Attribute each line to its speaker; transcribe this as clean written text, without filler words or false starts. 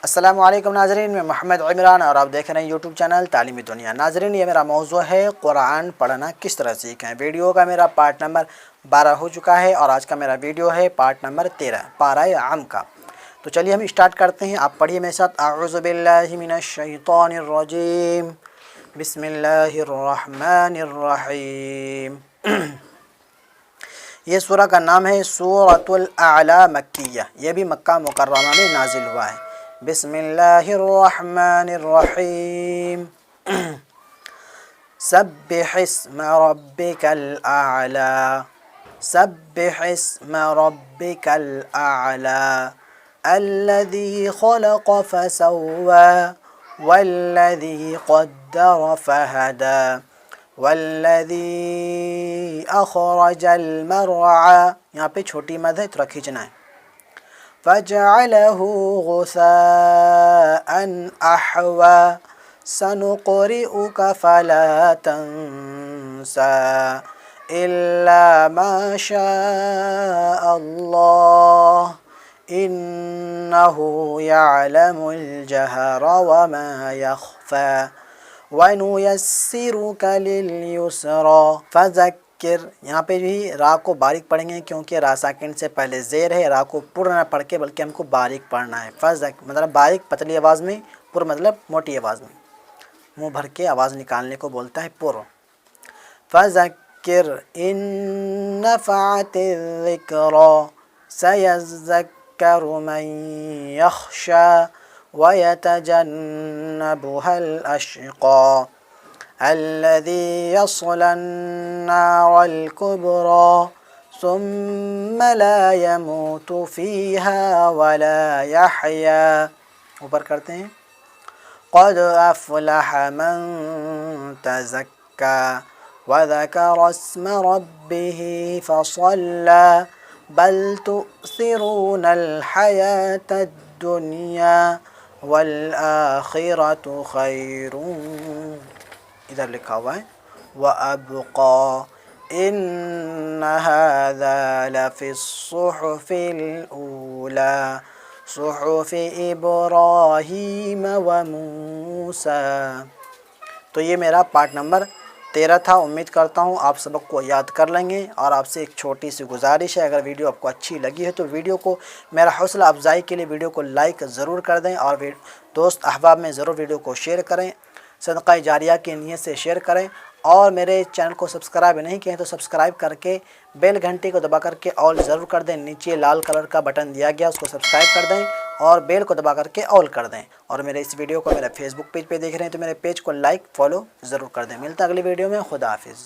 Speaker 1: السلام علیکم ناظرین، میں محمد عمران اور آپ دیکھ رہے ہیں یوٹیوب چینل تعلیمی دنیا۔ ناظرین، یہ میرا موضوع ہے قرآن پڑھنا کس طرح سیکھیں۔ ویڈیو کا میرا پارٹ نمبر 12 ہو چکا ہے اور آج کا میرا ویڈیو ہے پارٹ نمبر 13 پارہ عام کا۔ تو چلیے ہم اسٹارٹ کرتے ہیں، آپ پڑھیے میرے ساتھ۔ اعوذ باللہ من الشیطان الرجیم، بسم اللہ الرحمن الرحیم۔ یہ سورہ کا نام ہے سورۃ الاعلی مکیہ، یہ بھی مکہ مکرمہ میں نازل ہوا ہے۔ بسم اللہ الرحمن الرحیم۔ سبح اسم ربک الاعلی، سبح اسم ربک الاعلی الذی خلق فسوی والذی قدر فہدی والذی اخرج المرعی، یہاں پہ چھوٹی مد ہے، تھوڑا کھینچنا ہے۔ فجعلہ غثاء احوی سنقرئک فلا تنسى الا ما شاء اللہ انہ یعلم الجہر وما یخفی وَنُيَسِّرُكَ لِلْيُسْرَى فَذَكِّرْ، یہاں پہ بھی را کو باریک پڑھیں گے کیونکہ را ساکن سے پہلے زیر ہے۔ را کو پر نہ پڑھ کے بلکہ ہم کو باریک پڑھنا ہے۔ مطلب باریک پتلی آواز میں، پر مطلب موٹی آواز میں، منہ بھر کے آواز نکالنے کو بولتا ہے پر۔ فَذَكِّرْ إِن نَّفَعَتِ الذِّكْرَىٰ سَيَذَّكَّرُ مَن يَخْشَىٰ وَيَتَجَنَّبُهَا الْأَشْقَى الَّذِي يَصْلَى النَّارَ الْكُبْرَىٰ ثُمَّ لَا يَمُوتُ فِيهَا وَلَا يَحْيَىٰ۔ اوپر کرتے ہیں۔ قَدْ أَفْلَحَ مَن تَزَكَّىٰ وَذَكَرَ اسْمَ رَبِّهِ فَصَلَّىٰ بَلْ تُؤْثِرُونَ الْحَيَاةَ الدُّنْيَا والآخرۃ خیر، ادھر لکھا ہوا ہے وَأَبْقَىٰ إِنَّ هَٰذَا لَفِي الصُّحُفِ الْأُولَىٰ صُحُفِ إِبْرَاهِيمَ وَمُوسَىٰ۔ تو یہ میرا پارٹ نمبر 13 تھا۔ امید کرتا ہوں آپ سبق کو یاد کر لیں گے، اور آپ سے ایک چھوٹی سی گزارش ہے، اگر ویڈیو آپ کو اچھی لگی ہے تو ویڈیو کو میرا حوصلہ افزائی کے لیے ویڈیو کو لائک ضرور کر دیں، اور دوست احباب میں ضرور ویڈیو کو شیئر کریں، صدقہ جاریہ کی نیت سے شیئر کریں، اور میرے چینل کو سبسکرائب نہیں کیے تو سبسکرائب کر کے بیل گھنٹی کو دبا کر کے آل ضرور کر دیں۔ نیچے لال کلر کا بٹن دیا گیا، اس کو سبسکرائب کر دیں اور بیل کو دبا کر کے آل کر دیں۔ اور میرے اس ویڈیو کو میرے فیس بک پیج پہ دیکھ رہے ہیں تو میرے پیج کو لائک فالو ضرور کر دیں۔ ملتا ہے اگلی ویڈیو میں، خدا حافظ۔